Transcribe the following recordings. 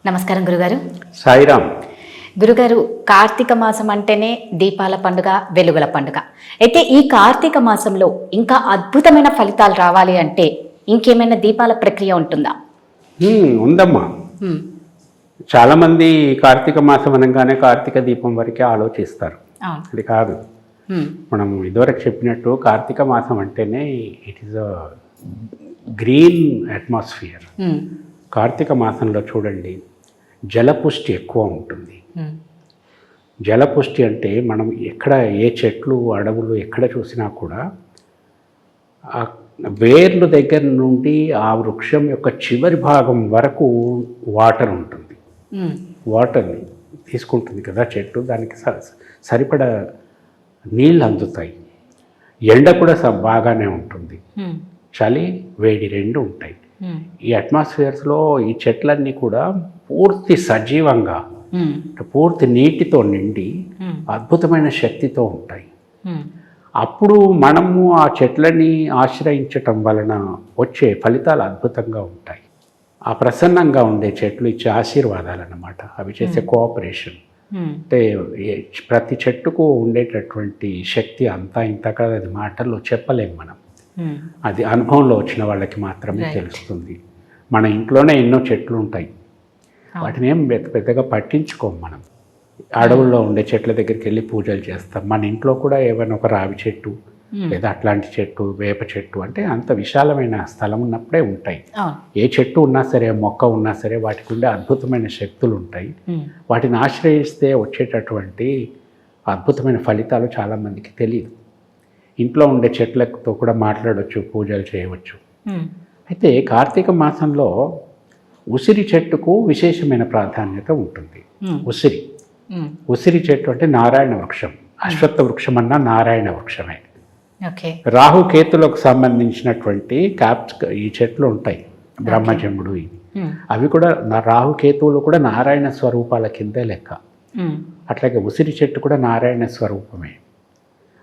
నమస్కారం గురుగారు. సాయిరామ్. గురుగారు, కార్తీక మాసం అంటేనే దీపాల పండుగ, వెలుగుల పండుగ. అయితే ఈ కార్తీక మాసంలో ఇంకా అద్భుతమైన ఫలితాలు రావాలి అంటే ఇంకేమైనా దీపాల ప్రక్రియ ఉంటుందా? ఉందమ్మా. చాలా మంది కార్తీక మాసం అనగానే కార్తీక దీపం వరకే ఆలోచిస్తారు. అది కాదు. మనం ఇదివరకు చెప్పినట్టు కార్తీక మాసం అంటేనే it is a green atmosphere. కార్తీక మాసంలో చూడండి, జలపుష్టి ఎక్కువ ఉంటుంది. జలపుష్టి అంటే మనం ఎక్కడ ఏ చెట్లు అడవులు ఎక్కడ చూసినా కూడా ఆ వేర్లు దగ్గర నుండి ఆ వృక్షం యొక్క చివరి భాగం వరకు వాటర్ ఉంటుంది. వాటర్ని తీసుకుంటుంది కదా చెట్టు, దానికి సరిపడా నీళ్ళు అందుతాయి. ఎండ కూడా బాగానే ఉంటుంది, చలి వేడి రెండు ఉంటాయి. ఈ అట్మాస్ఫియర్స్లో ఈ చెట్లన్నీ కూడా పూర్తి సజీవంగా, పూర్తి నీటితో నిండి అద్భుతమైన శక్తితో ఉంటాయి. అప్పుడు మనము ఆ చెట్లని ఆశ్రయించటం వలన వచ్చే ఫలితాలు అద్భుతంగా ఉంటాయి. ఆ ప్రసన్నంగా ఉండే చెట్లు ఇచ్చే ఆశీర్వాదాలు అన్నమాట. అవి చేసే కోఆపరేషన్. అంటే ప్రతి చెట్టుకు ఉండేటటువంటి శక్తి అంతా ఇంత కదా, అది మాటల్లో చెప్పలేము మనం. అది అనుభవంలో వచ్చిన వాళ్ళకి మాత్రమే తెలుస్తుంది. మన ఇంట్లోనే ఎన్నో చెట్లు ఉంటాయి, వాటిని ఏం పెద్దగా పట్టించుకోం మనం. అడవుల్లో ఉండే చెట్ల దగ్గరికి వెళ్ళి పూజలు చేస్తాం. మన ఇంట్లో కూడా ఏమైనా ఒక రావి చెట్టు లేదా అట్లాంటి చెట్టు, వేప చెట్టు అంటే అంత విశాలమైన స్థలం ఉన్నప్పుడే ఉంటాయి. ఏ చెట్టు ఉన్నా సరే, మొక్క ఉన్నా సరే, వాటికి ఉండే అద్భుతమైన శక్తులు ఉంటాయి. వాటిని ఆశ్రయిస్తే వచ్చేటటువంటి అద్భుతమైన ఫలితాలు చాలామందికి తెలియదు. ఇంట్లో ఉండే చెట్లతో కూడా మాట్లాడవచ్చు, పూజలు చేయవచ్చు. అయితే కార్తీక మాసంలో ఉసిరి చెట్టుకు విశేషమైన ప్రాధాన్యత ఉంటుంది. ఉసిరి చెట్టు అంటే నారాయణ వృక్షం. అశ్వత్థ వృక్షం అన్నా నారాయణ వృక్షమే. రాహుకేతులకు సంబంధించినటువంటి ఈ చెట్లు ఉంటాయి, బ్రహ్మజముడు ఇవి. అవి కూడా రాహుకేతువులు కూడా నారాయణ స్వరూపాల కిందే లెక్క. అట్లాగే ఉసిరి చెట్టు కూడా నారాయణ స్వరూపమే.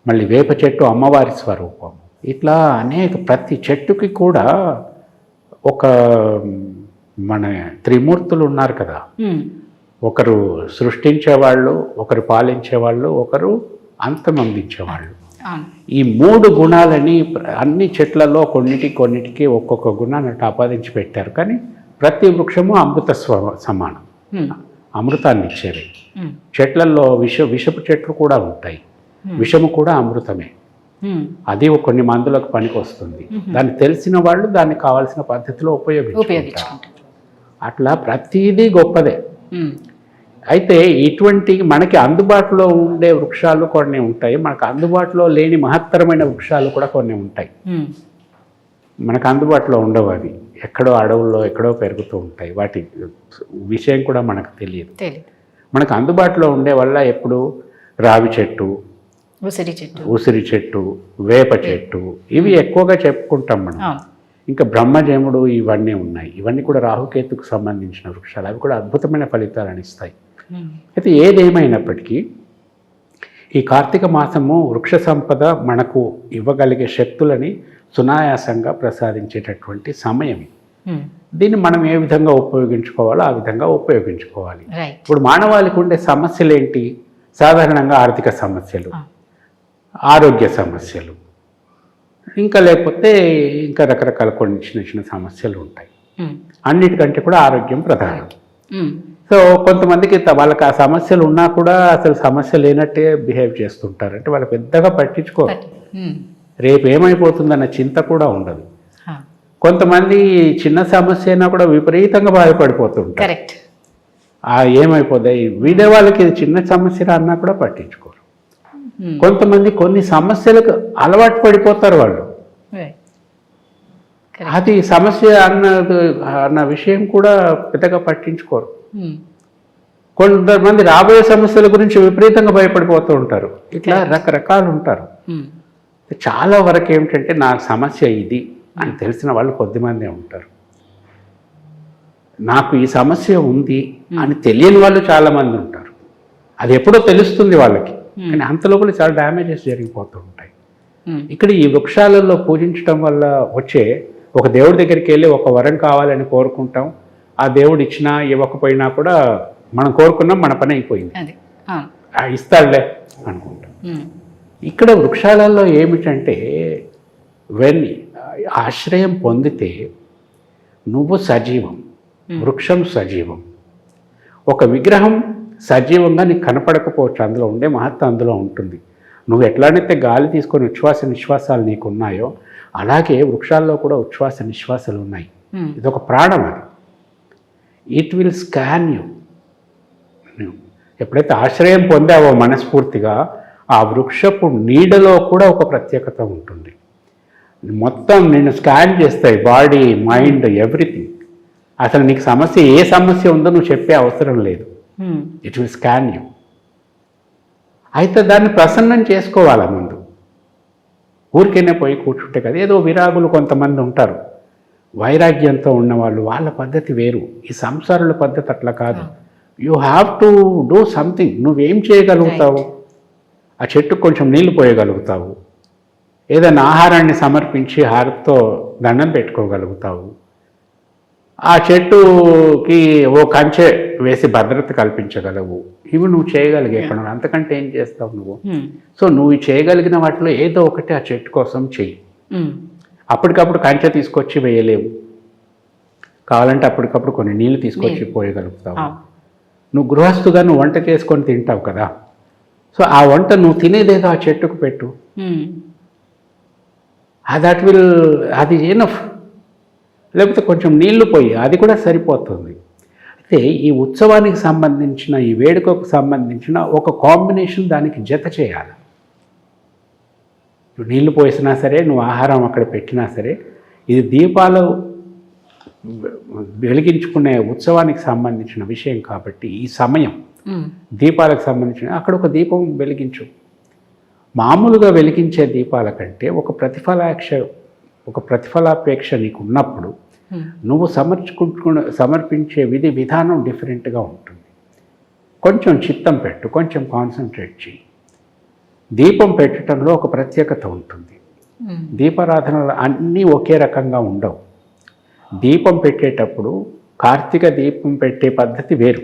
మళ్ళీ వేప చెట్టు అమ్మవారి స్వరూపం. ఇట్లా ప్రతి చెట్టుకి కూడా ఒక మన త్రిమూర్తులు ఉన్నారు కదా. ఒకరు సృష్టించేవాళ్ళు, ఒకరు పాలించేవాళ్ళు, ఒకరు అంతమొందించేవాళ్ళు. ఈ మూడు గుణాలని అన్ని చెట్లలో కొన్నిటికి ఒక్కొక్క గుణాన్ని ఆపాదించి పెట్టారు. కానీ ప్రతి వృక్షము అమృత సమానం, అమృతాన్ని ఇచ్చేవి. చెట్లలో విషపు చెట్లు కూడా ఉంటాయి. విషము కూడా అమృతమే. అది కొన్ని మందులకు పనికి వస్తుంది. దాన్ని తెలిసిన వాళ్ళు దాన్ని కావాల్సిన పద్ధతిలో ఉపయోగించుకుంటారు. అట్లా ప్రతిదీ గొప్పదే. అయితే ఇటువంటి మనకి అందుబాటులో ఉండే వృక్షాలు కొన్ని ఉంటాయి, మనకు అందుబాటులో లేని మహత్తరమైన వృక్షాలు కూడా కొన్ని ఉంటాయి. మనకు అందుబాటులో ఉండవు, అవి ఎక్కడో అడవుల్లో ఎక్కడో పెరుగుతూ ఉంటాయి. వాటి విషయం కూడా మనకు తెలియదు. మనకు అందుబాటులో ఉండే వల్ల ఎప్పుడు రావి చెట్టు, ఉసిరి చెట్టు, వేప చెట్టు, ఇవి ఎక్కువగా చెప్పుకుంటాం మనం. ఇంకా బ్రహ్మజముడు ఇవన్నీ ఉన్నాయి. ఇవన్నీ కూడా రాహుకేతుకు సంబంధించిన వృక్షాలు. అవి కూడా అద్భుతమైన ఫలితాలను ఇస్తాయి. అయితే ఏదేమైనప్పటికీ ఈ కార్తీక మాసము వృక్ష సంపద మనకు ఇవ్వగలిగే శక్తులని సునాయాసంగా ప్రసాదించేటటువంటి సమయం. దీన్ని మనం ఏ విధంగా ఉపయోగించుకోవాలో ఆ విధంగా ఉపయోగించుకోవాలి. ఇప్పుడు మానవాళికి ఉండే సమస్యలు ఏంటి? సాధారణంగా ఆర్థిక సమస్యలు, ఆరోగ్య సమస్యలు, ఇంకా లేకపోతే ఇంకా రకరకాల కొన్ని చిన్న సమస్యలు ఉంటాయి. అన్నిటికంటే కూడా ఆరోగ్యం ప్రధానం. సో కొంతమందికి వాళ్ళకి ఆ సమస్యలు ఉన్నా కూడా అసలు సమస్య లేనట్టే బిహేవ్ చేస్తుంటారు. అంటే వాళ్ళు పెద్దగా పట్టించుకోరు, రేపు ఏమైపోతుందన్న చింత కూడా ఉండదు. కొంతమంది చిన్న సమస్య అయినా కూడా విపరీతంగా బాధపడిపోతుంటారు. ఏమైపోతాయి వీడే వాళ్ళకి ఇది చిన్న సమస్య అన్నా కూడా పట్టించుకోరు. కొంతమంది కొన్ని సమస్యలకు అలవాటు పడిపోతారు వాళ్ళు. అది సమస్య అన్న విషయం కూడా పెద్దగా పట్టించుకోరు. కొంతమంది రాబోయే సమస్యల గురించి విపరీతంగా భయపడిపోతూ ఉంటారు. ఇట్లా రకరకాలు ఉంటారు. చాలా వరకు ఏమిటంటే నా సమస్య ఇది అని తెలిసిన వాళ్ళు కొద్దిమందే ఉంటారు. నాకు ఈ సమస్య ఉంది అని తెలియని వాళ్ళు చాలామంది ఉంటారు. అది ఎప్పుడో తెలుస్తుంది వాళ్ళకి, కానీ అంతలోపల చాలా డ్యామేజెస్ జరిగిపోతూ ఉంటాయి. ఇక్కడ ఈ వృక్షాలలో పూజించడం వల్ల వచ్చే, ఒక దేవుడి దగ్గరికి వెళ్ళి ఒక వరం కావాలని కోరుకుంటాం, ఆ దేవుడు ఇచ్చినా ఇవ్వకపోయినా కూడా మనం కోరుకున్నాం, మన పని అయిపోయింది, ఇస్తాడులే అనుకుంటాం. ఇక్కడ వృక్షాలలో ఏమిటంటే ఆశ్రయం పొందితే నువ్వు సజీవం, వృక్షం సజీవం. ఒక విగ్రహం సజీవంగా నీకు కనపడకపోవచ్చు, అందులో ఉండే మహత్వం అందులో ఉంటుంది. నువ్వు ఎట్లానైతే గాలి తీసుకొని ఉచ్ఛ్వాస నిశ్వాసాలు నీకు ఉన్నాయో అలాగే వృక్షాల్లో కూడా ఉచ్ఛ్వాస నిశ్వాసాలు ఉన్నాయి. ఇదొక ప్రాణం. అది ఇట్ విల్ స్కాన్ యూ. ఎప్పుడైతే ఆశ్రయం పొందావో మనస్ఫూర్తిగా, ఆ వృక్షపు నీడలో కూడా ఒక ప్రత్యేకత ఉంటుంది. మొత్తం నిన్ను స్కాన్ చేస్తాయి, బాడీ, మైండ్, ఎవ్రీథింగ్. అసలు నీకు ఏ సమస్య ఉందో నువ్వు చెప్పే అవసరం లేదు. It will scan you. అయితే దాన్ని ప్రసన్నం చేసుకోవాలా ముందు. ఊరికైనా పోయి కూర్చుంటే కదా. ఏదో విరాగులు కొంతమంది ఉంటారు, వైరాగ్యంతో ఉన్నవాళ్ళు, వాళ్ళ పద్ధతి వేరు. ఈ సంసారుల పద్ధతి అట్లా కాదు. You have to do something. నువ్వేం చేయగలుగుతావు? ఆ చెట్టుకు కొంచెం నీళ్లు పోయగలుగుతావు, ఏదైనా ఆహారాన్ని సమర్పించి హారతితో దండం పెట్టుకోగలుగుతావు, ఆ చెట్టుకి ఓ కంచె వేసి భద్రత కల్పించగలవు. ఇవి నువ్వు చేయగలిగే పనులు. అంతకంటే ఏం చేస్తావు నువ్వు? సో నువ్వు చేయగలిగిన వాటిలో ఏదో ఒకటి ఆ చెట్టు కోసం చెయ్యి. అప్పటికప్పుడు కంచె తీసుకొచ్చి వేయలేవు, కావాలంటే అప్పటికప్పుడు కొన్ని నీళ్లు తీసుకొచ్చి పోయగలుగుతావు. నువ్వు గృహస్థుగా నువ్వు వంట చేసుకొని తింటావు కదా, సో ఆ వంట నువ్వు తినేదేదో ఆ చెట్టుకు పెట్టు. అది ఎనఫ్. లేకపోతే కొంచెం నీళ్లు పోయి, అది కూడా సరిపోతుంది. అయితే ఈ ఉత్సవానికి సంబంధించిన, ఈ వేడుకకు సంబంధించిన ఒక కాంబినేషన్ దానికి జత చేయాలి. నువ్వు నీళ్లు పోసినా సరే, నువ్వు ఆహారం అక్కడ పెట్టినా సరే, ఇది దీపాలు వెలిగించుకునే ఉత్సవానికి సంబంధించిన విషయం కాబట్టి ఈ సమయం దీపాలకు సంబంధించిన, అక్కడ ఒక దీపం వెలిగించు. మామూలుగా వెలిగించే దీపాల కంటే ఒక ప్రతిఫలాపేక్ష నీకు ఉన్నప్పుడు నువ్వు సమర్పించే విధానం డిఫరెంట్గా ఉంటుంది. కొంచెం చిత్తం పెట్టు, కొంచెం కాన్సన్ట్రేట్ చేయి. దీపం పెట్టడంలో ఒక ప్రత్యేకత ఉంటుంది. దీపారాధనలు అన్నీ ఒకే రకంగా ఉండవు. దీపం పెట్టేటప్పుడు కార్తీక దీపం పెట్టే పద్ధతి వేరు.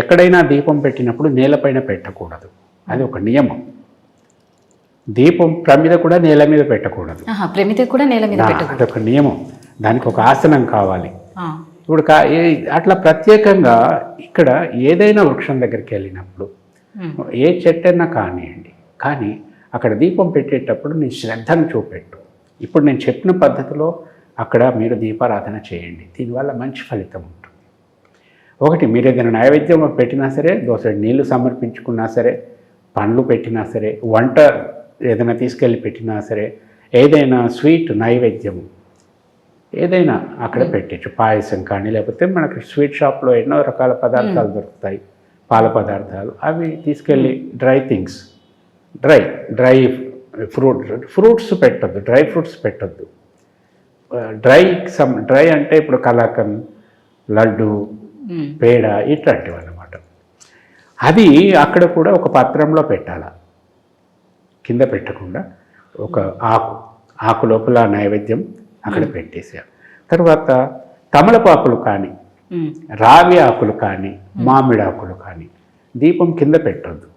ఎక్కడైనా దీపం పెట్టినప్పుడు నేలపైన పెట్టకూడదు, అది ఒక నియమం. దీపం ప్రమిద కూడా నేల మీద పెట్టకూడదు, అదొక నియమం. దానికి ఒక ఆసనం కావాలి. ఇప్పుడు అట్లా ప్రత్యేకంగా ఇక్కడ ఏదైనా వృక్షం దగ్గరికి వెళ్ళినప్పుడు, ఏ చెట్టైనా కానివ్వండి, కానీ అక్కడ దీపం పెట్టేటప్పుడు నీ శ్రద్ధను చూపెట్టు. ఇప్పుడు నేను చెప్పిన పద్ధతిలో అక్కడ మీరు దీపారాధన చేయండి, దీనివల్ల మంచి ఫలితం ఉంటుంది. ఒకటి, మీరు ఏదైనా నైవేద్యం పెట్టినా సరే, దోసెడు నీళ్లు సమర్పించుకున్నా సరే, పండ్లు పెట్టినా సరే, వంట ఏదైనా తీసుకెళ్ళి పెట్టినా సరే, ఏదైనా స్వీట్ నైవేద్యం ఏదైనా అక్కడ పెట్టచ్చు. పాయసం కానీ, లేకపోతే మనకి స్వీట్ షాప్లో ఎన్నో రకాల పదార్థాలు దొరుకుతాయి, పాల పదార్థాలు, అవి తీసుకెళ్ళి డ్రై థింగ్స్, డ్రై ఫ్రూట్స్ పెట్టద్దు, డ్రై ఫ్రూట్స్ పెట్టద్దు. డ్రై అంటే ఇప్పుడు కలాకండ్, లడ్డు, పేడ ఇట్లాంటివి అన్నమాట. అది అక్కడ కూడా ఒక పత్రంలో పెట్టాల, కింద పెట్టకుండా ఒక ఆకు లోపల నైవేద్యం అక్కడ పెట్టేసారు. తర్వాత తమలపాకులు కానీ, రావి ఆకులు కానీ, మామిడి ఆకులు కానీ దీపం కింద పెట్టద్దు.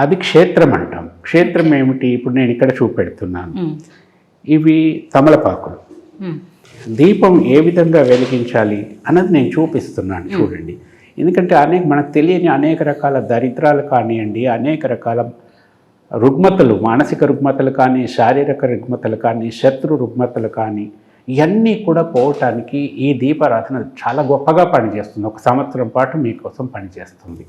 అది క్షేత్రం అంటాం. క్షేత్రం ఏమిటి? ఇప్పుడు నేను ఇక్కడ చూపెడుతున్నాను. ఇవి తమలపాకులు. దీపం ఏ విధంగా వెలిగించాలి అన్నది నేను చూపిస్తున్నాను, చూడండి. ఎందుకంటే మనకు తెలియని అనేక రకాల దరిద్రాలు కానివ్వండి, అనేక రకాల రుగ్మతలు, మానసిక రుగ్మతలు కానీ, శారీరక రుగ్మతలు కానీ, శత్రు రుగ్మతలు కానీ, ఇవన్నీ కూడా పోవటానికి ఈ దీపారాధన చాలా గొప్పగా పనిచేస్తుంది. ఒక సంవత్సరం పాటు మీకోసం పనిచేస్తుంది,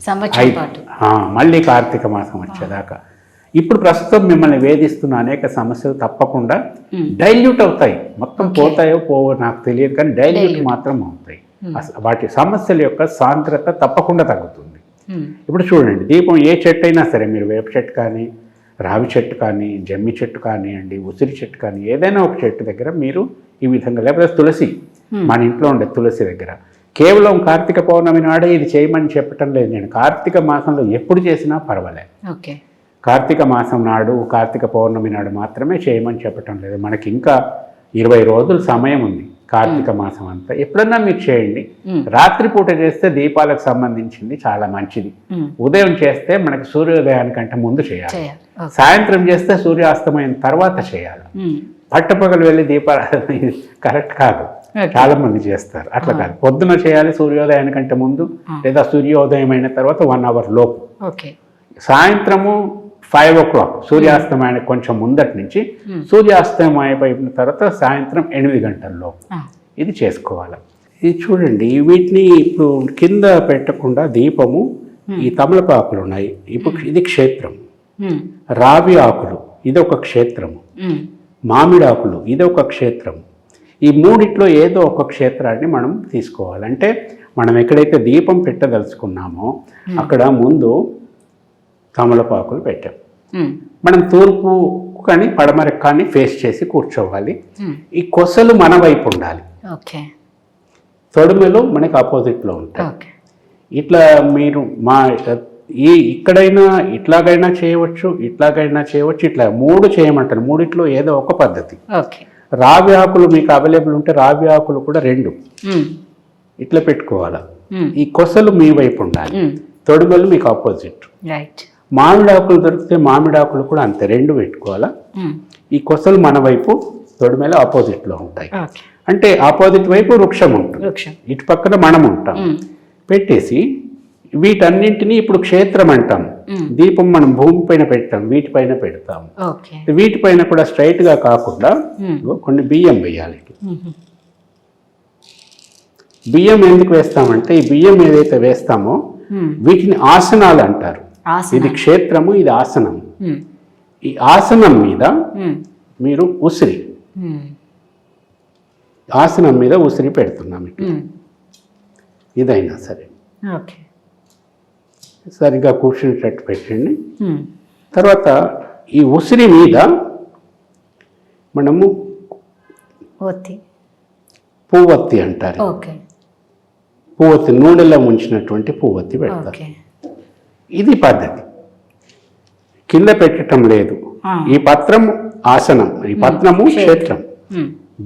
మళ్ళీ కార్తీక మాసం వచ్చేదాకా. ఇప్పుడు ప్రస్తుతం మిమ్మల్ని వేధిస్తున్న అనేక సమస్యలు తప్పకుండా డైల్యూట్ అవుతాయి. మొత్తం పోతాయో పోవో నాకు తెలియదు, కానీ డైల్యూట్ మాత్రం అవుతాయి. వాటి సమస్యల యొక్క సాంద్రత తప్పకుండా తగ్గుతుంది. ఇప్పుడు చూడండి, దీపం ఏ చెట్టు అయినా సరే, మీరు వేప చెట్టు కానీ, రావి చెట్టు కానీ, జమ్మి చెట్టు కానివ్వండి, ఉసిరి చెట్టు కానీ, ఏదైనా ఒక చెట్టు దగ్గర మీరు ఈ విధంగా, లేకపోతే తులసి, మన ఇంట్లో ఉండే తులసి దగ్గర, కేవలం కార్తీక పౌర్ణమి నాడే ఇది చేయమని చెప్పటం లేదు నేను. కార్తీక మాసంలో ఎప్పుడు చేసినా పర్వాలేదు. కార్తీక మాసం నాడు, కార్తీక పౌర్ణమి నాడు మాత్రమే చేయమని చెప్పటం లేదు. మనకి ఇంకా 20 రోజులు సమయం ఉంది కార్తీక మాసం అంతా. ఎప్పుడన్నా మీరు చేయండి. రాత్రిపూట చేస్తే దీపాలకు సంబంధించింది చాలా మంచిది. ఉదయం చేస్తే మనకి సూర్యోదయానికంటే ముందు చేయాలి. సాయంత్రం చేస్తే సూర్యాస్తమైన తర్వాత చేయాలి. పట్టపగలు వెళ్ళి దీపారాధన కరెక్ట్ కాదు, చాలా మంది చేస్తారు. అట్లా కాదు, పొద్దున చేయాలి సూర్యోదయానికంటే ముందు, లేదా సూర్యోదయం అయిన తర్వాత 1 hour లోపు. సాయంత్రము 5 o'clock సూర్యాస్తమానికి కొంచెం ముందటి నుంచి సూర్యాస్తమయం అయిపోయిన తర్వాత సాయంత్రం 8 గంటల్లోపు ఇది చేసుకోవాలి. ఇది చూడండి, వీటిని ఇప్పుడు కింద పెట్టకుండా దీపము, ఈ తమలపాకులు ఉన్నాయి, ఇప్పుడు ఇది క్షేత్రం. రావి ఆకులు ఇది ఒక క్షేత్రము, మామిడాకులు ఇది ఒక క్షేత్రము. ఈ మూడిట్లో ఏదో ఒక క్షేత్రాన్ని మనం తీసుకోవాలి. అంటే మనం ఎక్కడైతే దీపం పెట్టదలుచుకున్నామో అక్కడ ముందు తమలపాకులు పెట్టాం. మనం తూర్పు కానీ పడమర కానీ ఫేస్ చేసి కూర్చోవాలి. ఈ కొసలు మన వైపు ఉండాలి, తొడుమెలు మనకి ఆపోజిట్లో ఉంటాయి. ఇట్లా మీరు ఇక్కడైనా ఇట్లాగైనా చేయవచ్చు, ఇట్లాగైనా చేయవచ్చు. ఇట్లా 3 చేయమంటారు. మూడిట్లో ఏదో ఒక పద్ధతి. రావి ఆకులు మీకు అవైలబుల్ ఉంటే రావి ఆకులు కూడా 2 ఇట్లా పెట్టుకోవాలా. ఈ కొసలు మీ వైపు ఉండాలి, తొడుమెలు మీకు ఆపోజిట్. మామిడాకులు దొరికితే మామిడాకులు కూడా అంతే, 2 పెట్టుకోవాలా. ఈ కొసలు మన వైపు, తొడిమెల ఆపోజిట్లో ఉంటాయి. అంటే ఆపోజిట్ వైపు వృక్షం ఉంటుంది, ఇటు పక్కన మనం ఉంటాం. పెట్టేసి వీటన్నింటినీ ఇప్పుడు క్షేత్రం అంటాం. దీపం మనం భూమి పైన పెడతాం, వీటిపైన పెడతాం. వీటిపైన కూడా స్ట్రైట్ గా కాకుండా కొన్ని బియ్యం వేయాలి. బియ్యం ఎందుకు వేస్తామంటే ఈ బియ్యం ఏదైతే వేస్తామో వీటిని ఆసనాలు అంటారు. ఇది క్షేత్రము, ఇది ఆసనం. ఈ ఆసనం మీద మీరు ఉసిరి, ఆసనం మీద ఉసిరి పెడుతున్నాం. ఇదైనా సరే సరిగ్గా కూర్చునేటట్టు పెట్టండి. తర్వాత ఈ ఉసిరి మీద మనము పువ్వత్తి అంటారు. పువ్వత్తి, నూనెలో ముంచినటువంటి పువ్వత్తి పెడతారు. ఇది పద్ధతి. కింద పెట్టడం లేదు. ఈ పత్రం ఆసనం, ఈ పత్రము క్షేత్రం,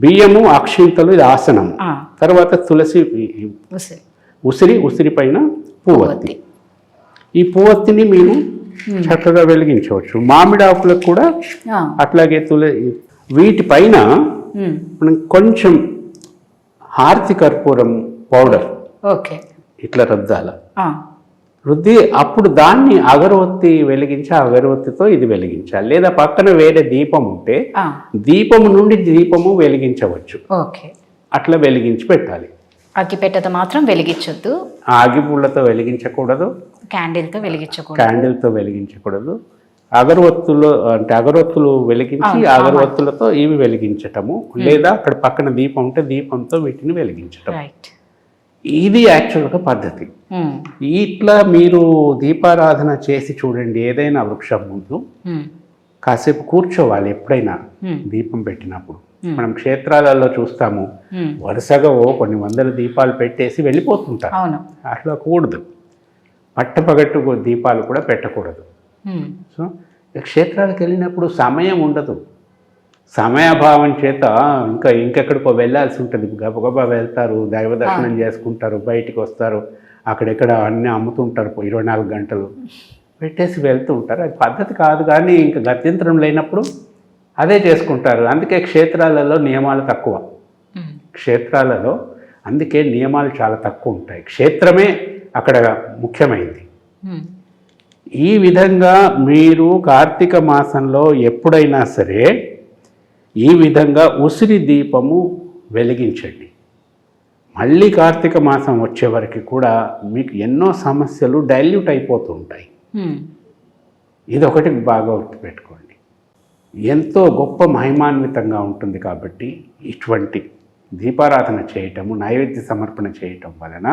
బియ్యము అక్షింతలు ఇది ఆసనం. తర్వాత తులసి, ఉసిరి పైన పువ్వత్తి. ఈ పువ్వత్తిని మీరు చక్కగా వెలిగించవచ్చు. మామిడి ఆకులకు కూడా అట్లాగే వీటిపైన మనం కొంచెం హారతి కర్పూరం పౌడర్ ఇట్లా రుద్దాల. రుద్ది అప్పుడు దాన్ని అగరవత్తి వెలిగించి అగరవత్తితో ఇది వెలిగించాలి. లేదా పక్కన వేరే దీపం ఉంటే దీపము నుండి దీపము వెలిగించవచ్చు. అట్లా వెలిగించి పెట్టాలి. అగ్గిపెట్టతో మాత్రం వెలిగించొద్దు, అగ్గిపుల్లతో వెలిగించకూడదు, క్యాండిల్తో వెలిగించకూడదు. అగరవత్తులు అంటే అగరవత్తులు వెలిగించి అగరవత్తులతో ఇవి వెలిగించటము, లేదా అక్కడ పక్కన దీపం ఉంటే దీపంతో వీటిని వెలిగించటం. ఇది యాక్చువల్గా పద్ధతి. ఇట్లా మీరు దీపారాధన చేసి చూడండి. ఏదైనా వృక్షం ముందు కాసేపు కూర్చోవాలి. ఎప్పుడైనా దీపం పెట్టినప్పుడు మనం క్షేత్రాలలో చూస్తాము, వరుసగా కొన్ని 100 దీపాలు పెట్టేసి వెళ్ళిపోతుంటారు. అట్లా కూడదు. పట్టపగట్టు దీపాలు కూడా పెట్టకూడదు. సో క్షేత్రాలకు వెళ్ళినప్పుడు సమయం ఉండదు. సమయాభావం చేత ఇంకెక్కడికో వెళ్ళాల్సి ఉంటుంది. గబగబా వెళ్తారు, దైవ దర్శనం చేసుకుంటారు, బయటికి వస్తారు, అక్కడెక్కడ అన్నీ అమ్ముతుంటారు 24 గంటలు పెట్టేసి వెళ్తూ ఉంటారు. అది పద్ధతి కాదు. కానీ ఇంకా గత్యంతరం లేనప్పుడు అదే చేసుకుంటారు. అందుకే క్షేత్రాలలో నియమాలు తక్కువ. క్షేత్రాలలో అందుకే నియమాలు చాలా తక్కువ ఉంటాయి. క్షేత్రమే అక్కడ ముఖ్యమైనది. ఈ విధంగా మీరు కార్తీక మాసంలో ఎప్పుడైనా సరే ఈ విధంగా ఉసిరి దీపము వెలిగించండి. మళ్ళీ కార్తీక మాసం వచ్చే వరకు కూడా మీకు ఎన్నో సమస్యలు డైల్యూట్ అయిపోతూ ఉంటాయి. ఇదొకటి బాగా గుర్తుపెట్టుకోండి. ఎంతో గొప్ప మహిమాన్వితంగా ఉంటుంది. కాబట్టి ఇటువంటి దీపారాధన చేయటము, నైవేద్య సమర్పణ చేయటం వలన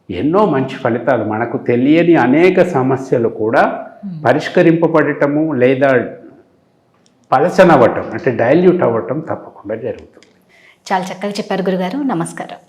ఎన్నో మంచి ఫలితాలు, మనకు తెలియని అనేక సమస్యలు కూడా పరిష్కరింపబడటము లేదా పలచనవ్వటం అంటే డైల్యూట్ అవ్వటం తప్పకుండా జరుగుతుంది. చాలా చక్కగా చెప్పారు గురుగారు. నమస్కారం.